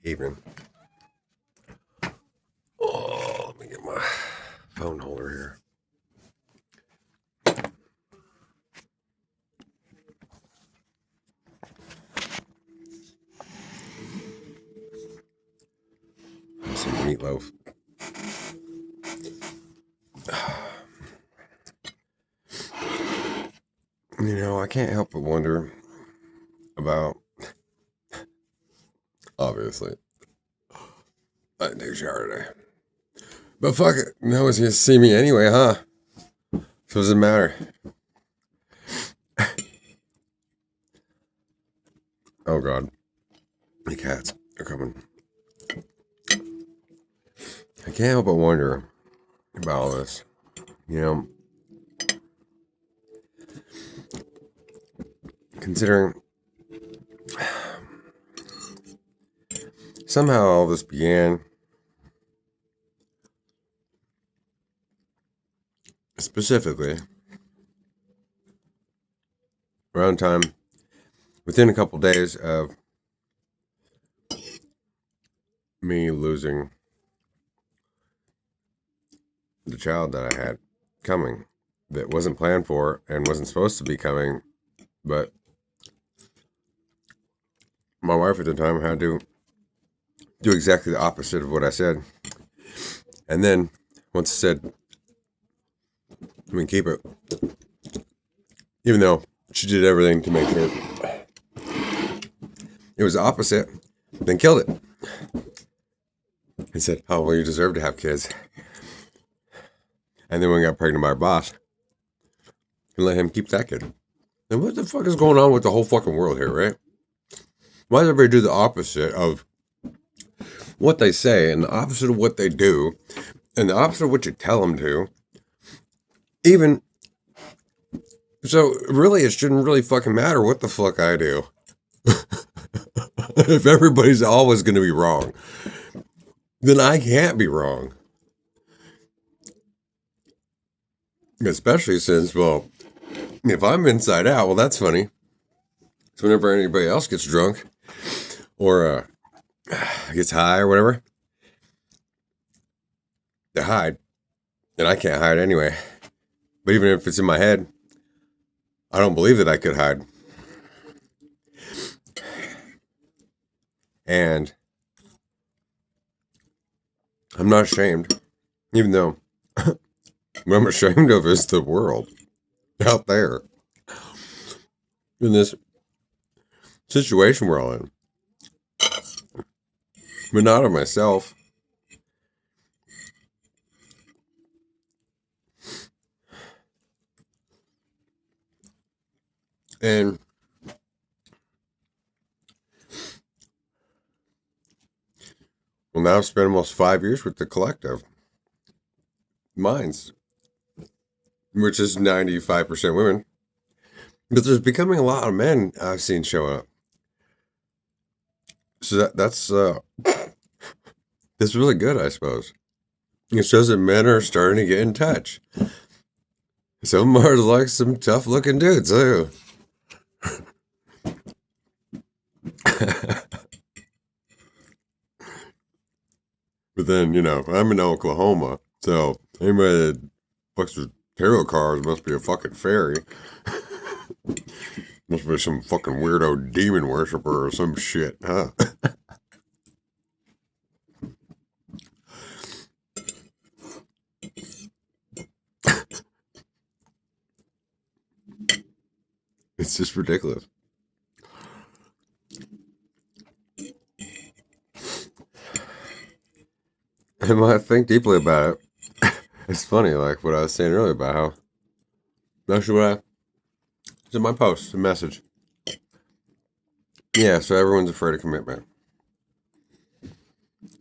Evening. Oh, let me get my phone holder here. Some meatloaf. I can't help but wonder about, obviously, I didn't take a shower today. But fuck it, no one's gonna see me anyway, huh? So does it matter? Oh god, the cats are coming. I can't help but wonder about all this. Considering somehow all this began specifically around time within a couple days of me losing the child that I had coming that wasn't planned for and wasn't supposed to be coming, but my wife at the time had to do exactly the opposite of what I said. And then once I said, keep it, even though she did everything to make sure it was the opposite, then killed it. And said, oh, well, you deserve to have kids. And then when I got pregnant by our boss, and let him keep that kid. And what the fuck is going on with the whole fucking world here, right? Why does everybody do the opposite of what they say and the opposite of what they do and the opposite of what you tell them to? Even so, really, it shouldn't really fucking matter what the fuck I do. If everybody's always going to be wrong, then I can't be wrong. Especially since, well, if I'm inside out, well, that's funny. So whenever anybody else gets drunk or gets high or whatever, they hide. And I can't hide anyway. But even if it's in my head, I don't believe that I could hide. And I'm not ashamed, even though what I'm ashamed of is the world out there. In this situation we're all in. But not of myself. And well, now I've spent almost 5 years with the collective minds, which is 95% women. But there's becoming a lot of men I've seen show up. So that's really good, I suppose. It shows that men are starting to get in touch. Some are like some tough looking dudes too. But then, I'm in Oklahoma, so anybody that fucks with tarot cards must be a fucking fairy. Must be some fucking weirdo demon worshiper or some shit, huh? It's just ridiculous. And when I think deeply about it, it's funny, like what I was saying earlier about how, actually what it's in my post, a message. Yeah, so everyone's afraid of commitment.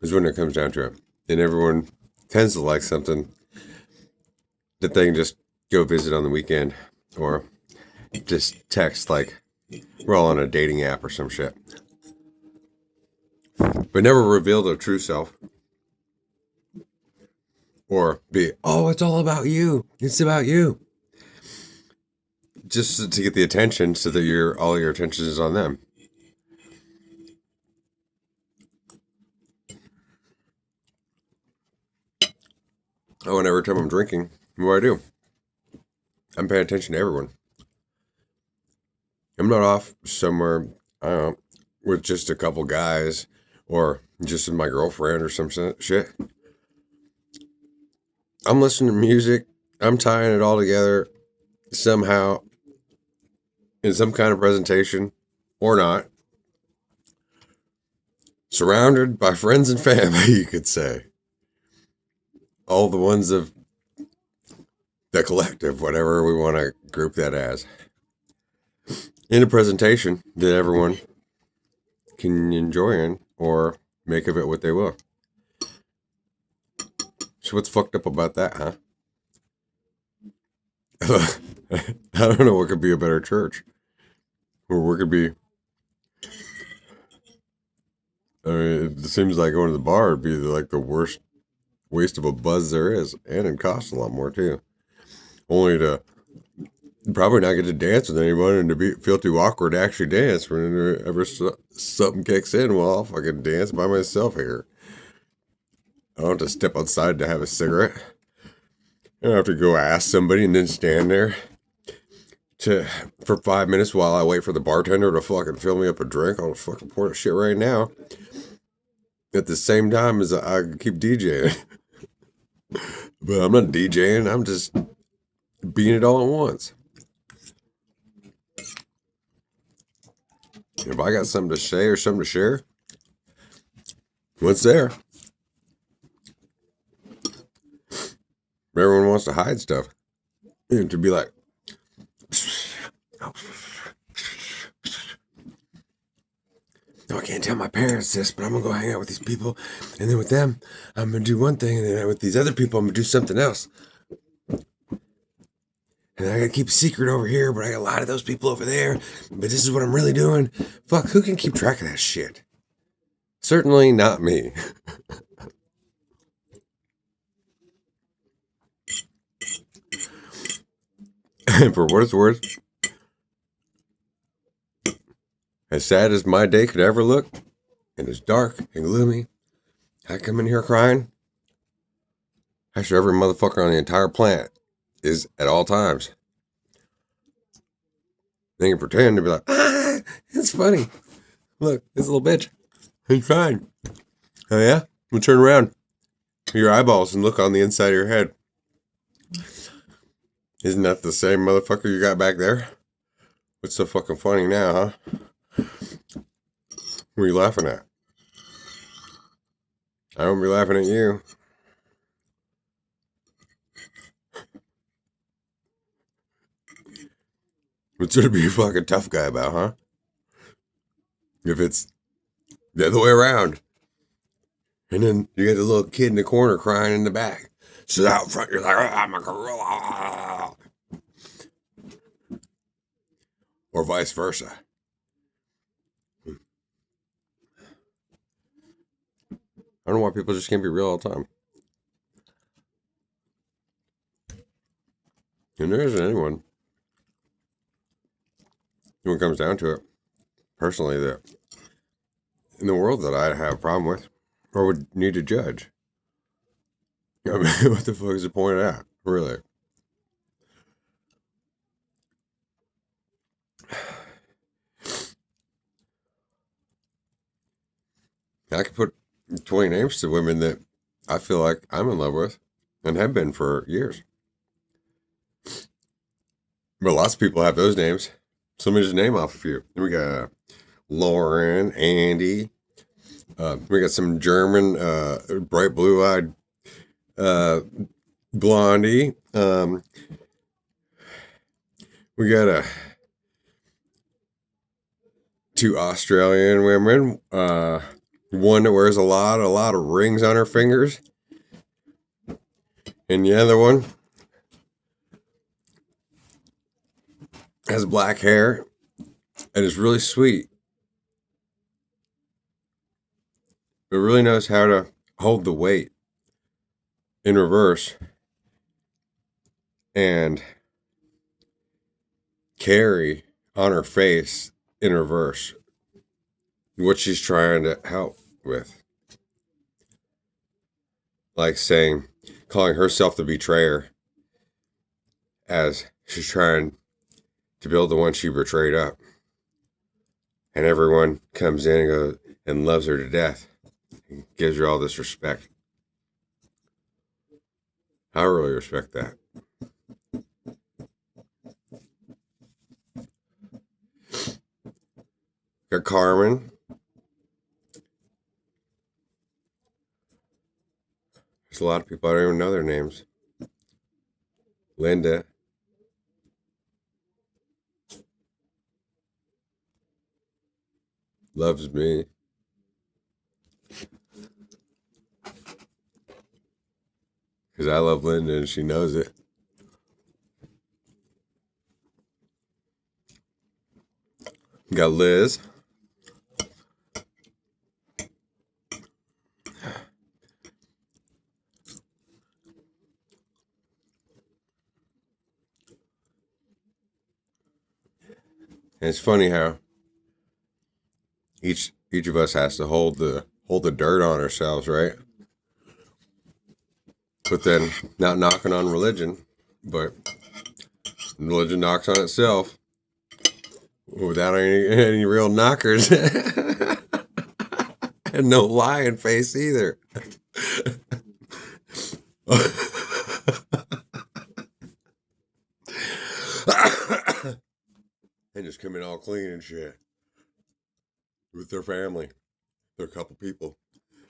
Is when it comes down to it. And everyone tends to like something that they can just go visit on the weekend or just text like we're all on a dating app or some shit. But never reveal their true self. Or be, oh, it's all about you. It's about you. Just to get the attention so that all your attention is on them. Oh, and every time I'm drinking, what do? I'm paying attention to everyone. I'm not off somewhere, I don't know, with just a couple guys or just with my girlfriend or some shit. I'm listening to music. I'm tying it all together somehow in some kind of presentation or not. Surrounded by friends and family, you could say. All the ones of the collective, whatever we want to group that as. In a presentation that everyone can enjoy in or make of it what they will. So what's fucked up about that, huh? I don't know what could be a better church. Or what could be... I mean, it seems like going to the bar would be like the worst waste of a buzz there is. And it costs a lot more, too. Only to probably not get to dance with anyone and to feel too awkward to actually dance. Whenever something kicks in, well, I'll fucking dance by myself here. I don't have to step outside to have a cigarette. I don't have to go ask somebody and then stand there for 5 minutes while I wait for the bartender to fucking fill me up a drink. I'll fucking pour that shit right now. At the same time as I keep DJing. But I'm not DJing, I'm just being it all at once. If I got something to say or something to share, what's there? Everyone wants to hide stuff. And to be like, no, I can't tell my parents this, but I'm going to go hang out with these people. And then with them, I'm going to do one thing. And then with these other people, I'm going to do something else. And I got to keep a secret over here, but I got a lot of those people over there. But this is what I'm really doing. Fuck, who can keep track of that shit? Certainly not me. And for what it's worth, as sad as my day could ever look, and as dark and gloomy, I come in here crying. Actually, every motherfucker on the entire planet is at all times. They can pretend to be like, it's funny. Look, this little bitch. He's fine. Oh yeah? We'll turn around your eyeballs and look on the inside of your head. Isn't that the same motherfucker you got back there? What's so fucking funny now, huh? What are you laughing at? I won't be laughing at you. What's gonna be a fucking tough guy about, huh? If it's the other way around. And then you get the little kid in the corner crying in the back. So out front, you're like, I'm a gorilla. Or vice versa. I don't know why people just can't be real all the time. And there isn't anyone, when it comes down to it, personally, that in the world that I have a problem with or would need to judge. I mean, what the fuck is the point of that? Really? I could put 20 names to women that I feel like I'm in love with and have been for years. But lots of people have those names. So let me just name off a few. We got Lauren, Andy. We got some German, bright blue-eyed blondie. We got two Australian women. One that wears a lot of rings on her fingers. And the other one has black hair and is really sweet. But really knows how to hold the weight in reverse and carry on her face in reverse what she's trying to help with. Like saying, calling herself the betrayer as she's trying to build the one she betrayed up. And everyone comes in and goes and loves her to death and gives her all this respect. I really respect that. Got Carmen. There's a lot of people I don't even know their names. Linda. Loves me. Because I love Linda and she knows it. Got Liz. And it's funny how each of us has to hold the dirt on ourselves, right? But then not knocking on religion, but religion knocks on itself without any real knockers. And no lying face either. And just come in all clean and shit with their family, their couple people,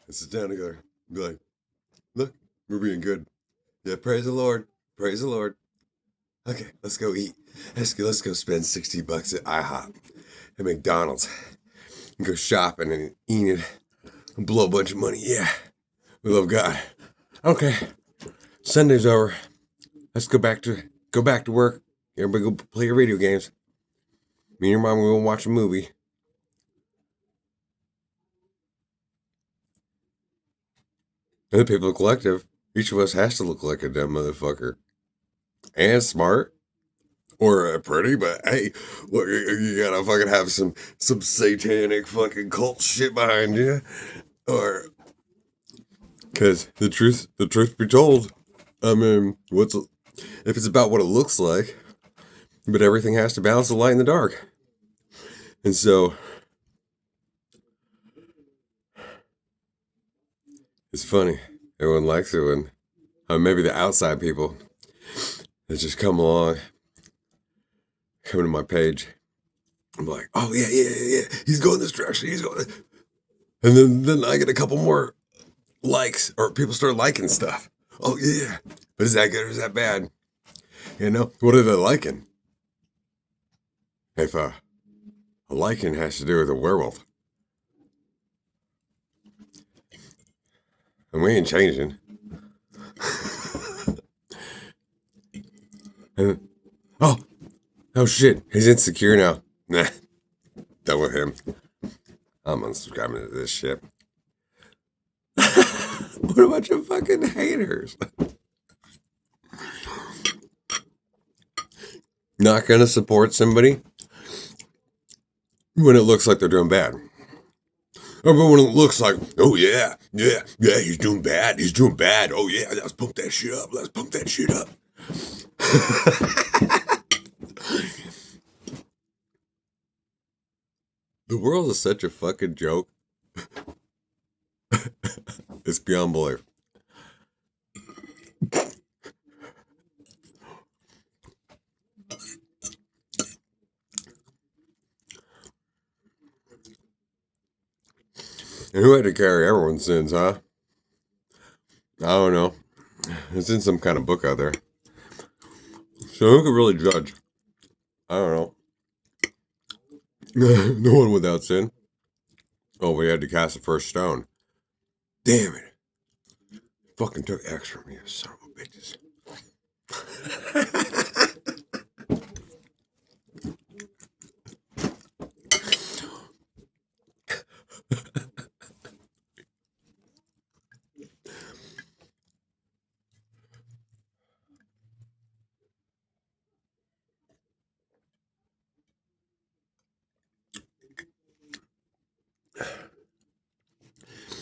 and sit down together and be like, look, we're being good. Yeah, praise the Lord. Praise the Lord. Okay, let's go eat. Let's go spend $60 at IHOP and McDonald's and go shopping and eat it and blow a bunch of money. Yeah, we love God. Okay, Sunday's over. Let's go back to work. Everybody go play your video games. Me and your mom, we will watch a movie. And the people of the collective, each of us has to look like a dumb motherfucker. And smart. Or pretty, but hey, look, you gotta fucking have some satanic fucking cult shit behind you. Or, because the truth be told, I mean, if it's about what it looks like, but everything has to balance the light and the dark. And so, it's funny. Everyone likes it when maybe the outside people that just come along, come to my page. I'm like, oh yeah. He's going this direction. And then I get a couple more likes, or people start liking stuff. Oh yeah, but is that good or is that bad? You know, what are they liking? If a liking has to do with a werewolf, and we ain't changing. And, oh shit, he's insecure now. Nah, done with him. I'm unsubscribing to this shit. What a bunch of fucking haters. Not gonna support somebody when it looks like they're doing bad. Or when it looks like, oh yeah, he's doing bad. Oh yeah, let's pump that shit up. The world is such a fucking joke. It's beyond belief. And who had to carry everyone's sins, huh? I don't know. It's in some kind of book out there. So who could really judge? I don't know. No one without sin. Oh, we had to cast the first stone. Damn it. Fucking took X from me, son of a bitches.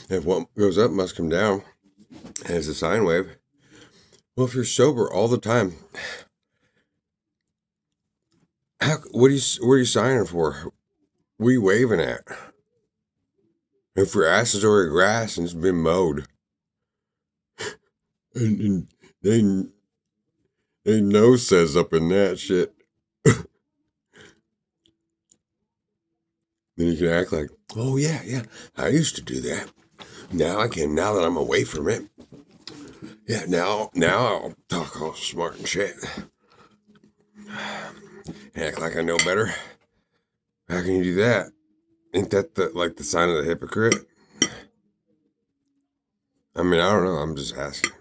If what goes up must come down, and it's a sine wave, Well, if you're sober all the time, what are you signing for? What are you waving at? If your ass is already grass and it's been mowed, and they no says up in that shit, then you can act like, oh yeah, I used to do that. Now I can. Now that I'm away from it, yeah. Now I'll talk all smart and shit, act like I know better. How can you do that? Ain't that the sign of the hypocrite? I mean, I don't know. I'm just asking.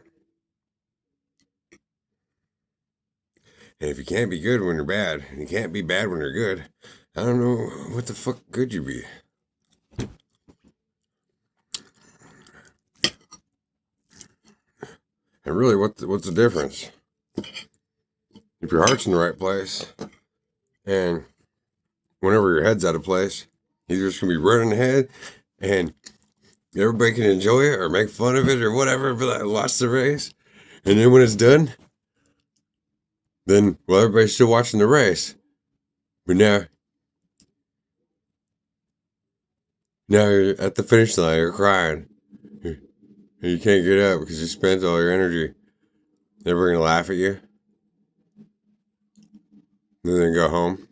And if you can't be good when you're bad, and you can't be bad when you're good, I don't know what the fuck could you be. And really, what's the difference? If your heart's in the right place, and whenever your head's out of place, you're just gonna be running ahead, and everybody can enjoy it or make fun of it or whatever, but like, watch the race. And then when it's done, then well, everybody's still watching the race. But now you're at the finish line, you're crying. And you can't get up because you spent all your energy. They're gonna laugh at you. And then go home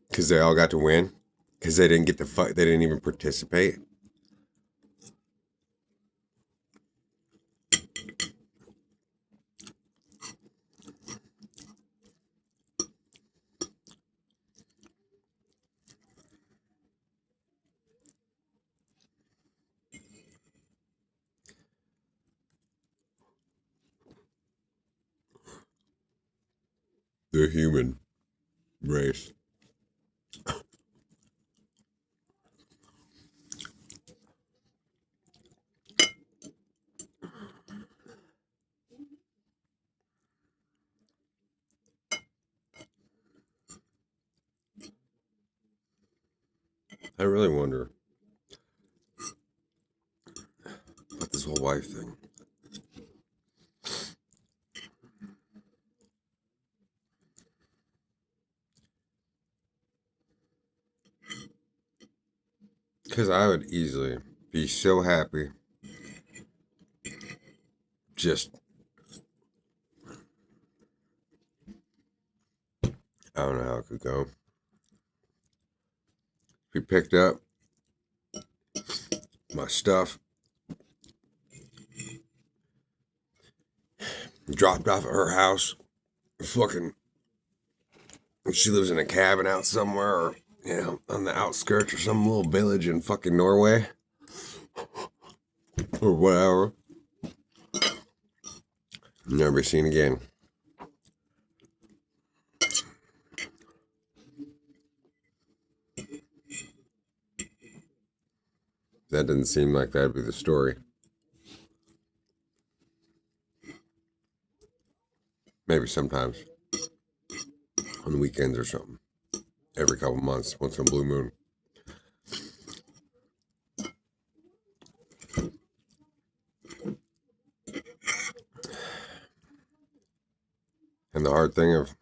because they all got to win. Because they didn't get to fight. They didn't even participate. The human race. I really wonder about this whole wife thing. Because I would easily be so happy. Just, I don't know how it could go. Be picked up my stuff, dropped off at her house. Fucking, she lives in a cabin out somewhere, or on the outskirts or some little village in fucking Norway, or whatever. Never be seen again. That doesn't seem like that'd be the story. Maybe sometimes on the weekends or something. Every couple months, once in a blue moon. And the hard thing of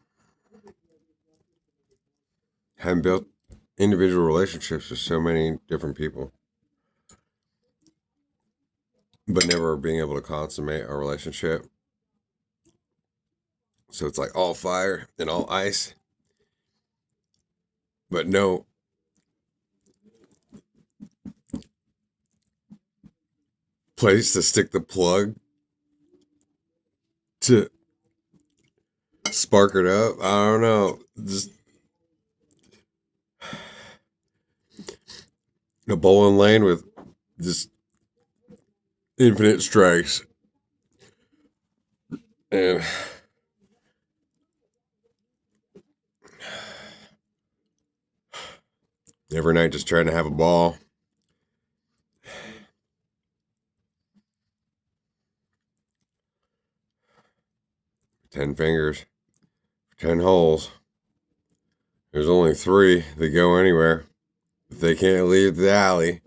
having built individual relationships with so many different people, but never being able to consummate a relationship. So it's like all fire and all ice, but no place to stick the plug to spark it up. I don't know. Just a bowling lane with just infinite strikes. And every night just trying to have a ball. 10 fingers, 10 holes. There's only 3 that go anywhere. If they can't leave the alley.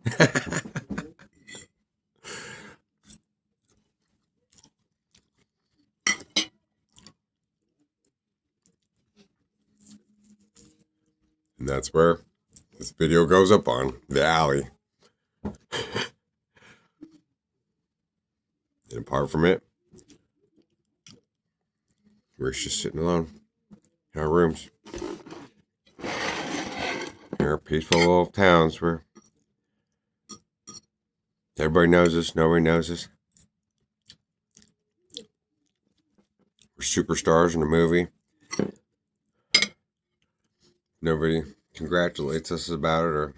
And that's where this video goes up on, the alley. And apart from it, we're just sitting alone in our rooms. In our peaceful little towns where everybody knows us, nobody knows us. We're superstars in a movie. Nobody congratulates us about it, or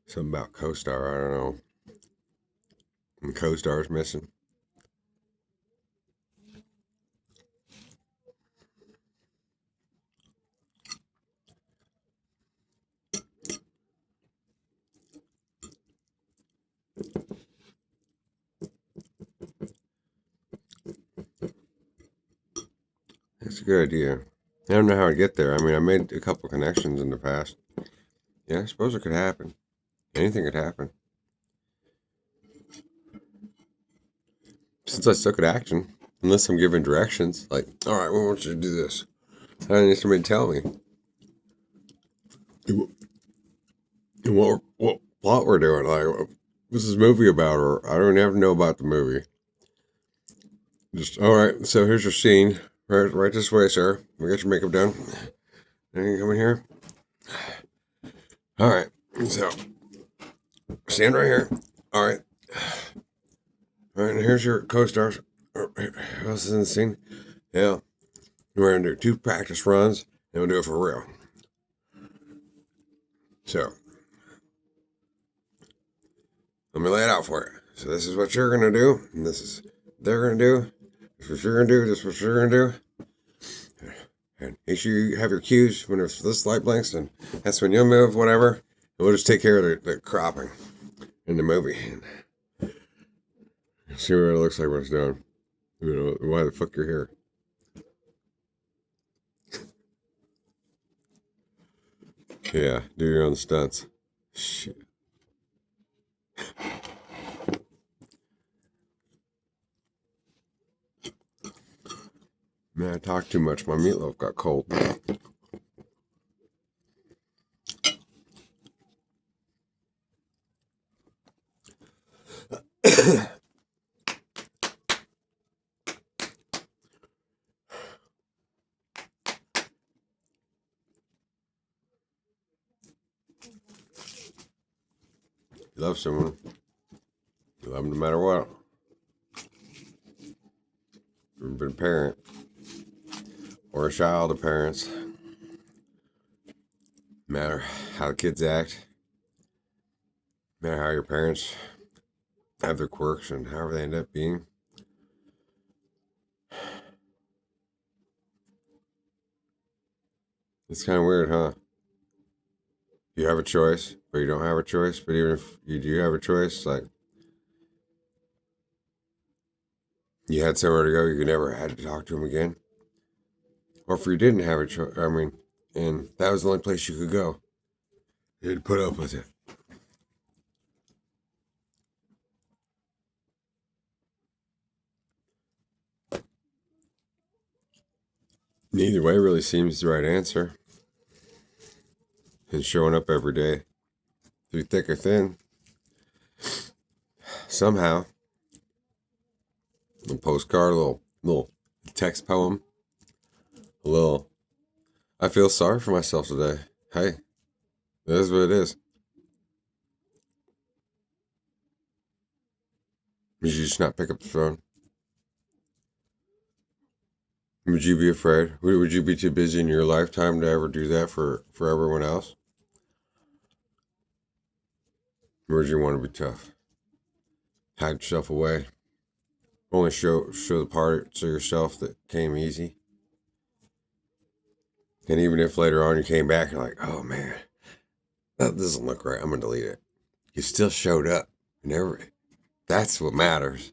something about co-star, I don't know. And co-star's missing. That's a good idea. I don't know how to get there. I mean, I made a couple connections in the past. Yeah, I suppose it could happen. Anything could happen. Since I suck at action, unless I'm given directions, like, all right, we want you to do this. I need somebody to tell me. And what plot we're doing. Like, what's this movie about? Or I don't even have to know about the movie. Just, all right, so here's your scene. Right this way, sir. We got your makeup done. Then you come in here. All right, so stand right here. All right. All right, and here's your co-stars. Who else is in the scene? Yeah. We're going to do 2 practice runs, and we'll do it for real. So, let me lay it out for you. So this is what you're going to do, and this is what they're going to do. This is what you're going to do, this is what you're going to do. And make sure you have your cues when there's this light blinks, and that's when you'll move, whatever. And we'll just take care of the cropping in the movie. And see what it looks like when it's done. You know, why the fuck you're here. Yeah, do your own stunts. Shit. Man, I talked too much. My meatloaf got cold. You love someone. You love them no matter what. You've been a parent. Or a child of parents. No matter how the kids act. No matter how your parents have their quirks and however they end up being. It's kind of weird, huh? You have a choice, but you don't have a choice. But even if you do have a choice, like, you had somewhere to go, you never had to talk to them again. Or if you didn't have a choice, I mean, and that was the only place you could go, you had to put up with it. Neither way really seems the right answer. And showing up every day, through thick or thin, somehow, a little postcard, a little text poem, a little, I feel sorry for myself today. Hey, it is what it is. Would you just not pick up the phone? Would you be afraid? Would you be too busy in your lifetime to ever do that for everyone else? Or would you want to be tough? Hide yourself away. Only show the parts of yourself that came easy. And even if later on you came back, you're like, oh man, that doesn't look right. I'm going to delete it. You still showed up. That's what matters.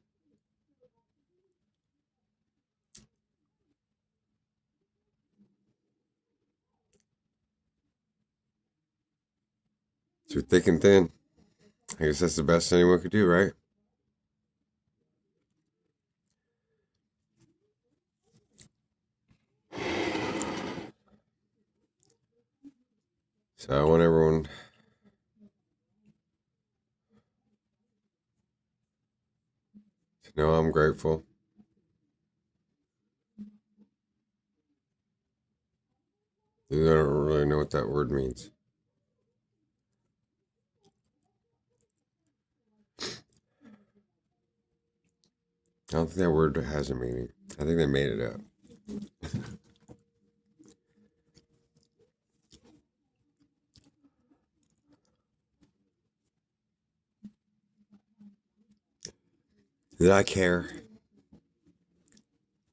Through thick and thin. I guess that's the best anyone could do, right? So I want everyone to know I'm grateful. I don't really know what that word means. I don't think that word has a meaning. I think they made it up. Did I care?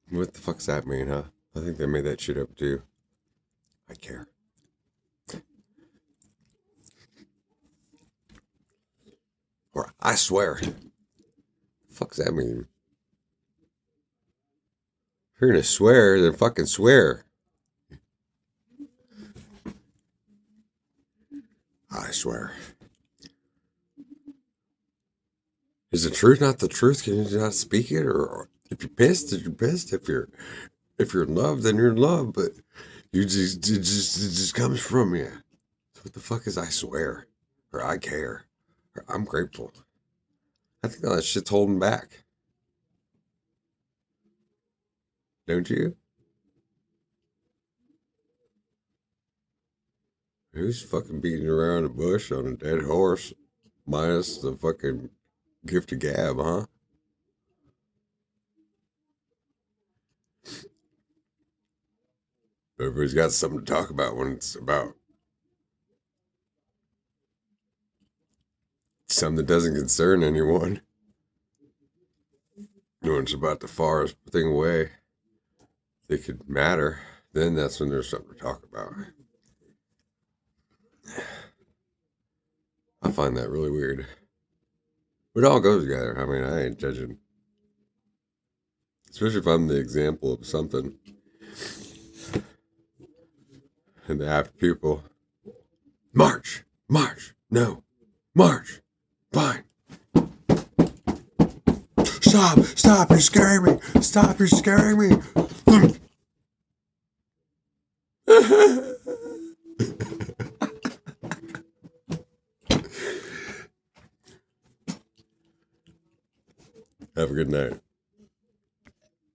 What the fuck's that mean, huh? I think they made that shit up too. I care. Or I swear. The fuck's that mean? If you're gonna swear, then fucking swear. I swear. Is the truth not the truth? Can you not speak it? Or if you're pissed, then you're pissed. If you're in love, then you're in love. But it just comes from you. So what the fuck is I swear? Or I care? Or I'm grateful? I think all that shit's holding back. Don't you? Who's fucking beating around the bush on a dead horse? Minus the fucking gift of gab, huh? Everybody's got something to talk about when it's about something that doesn't concern anyone. When it's about the farthest thing away that could matter, then that's when there's something to talk about. I find that really weird. But it all goes together. I mean, I ain't judging. Especially if I'm the example of something. And the apt pupil. March! March! No! March! Fine! Stop! Stop! You're scaring me! Stop! You're scaring me! Have a good night.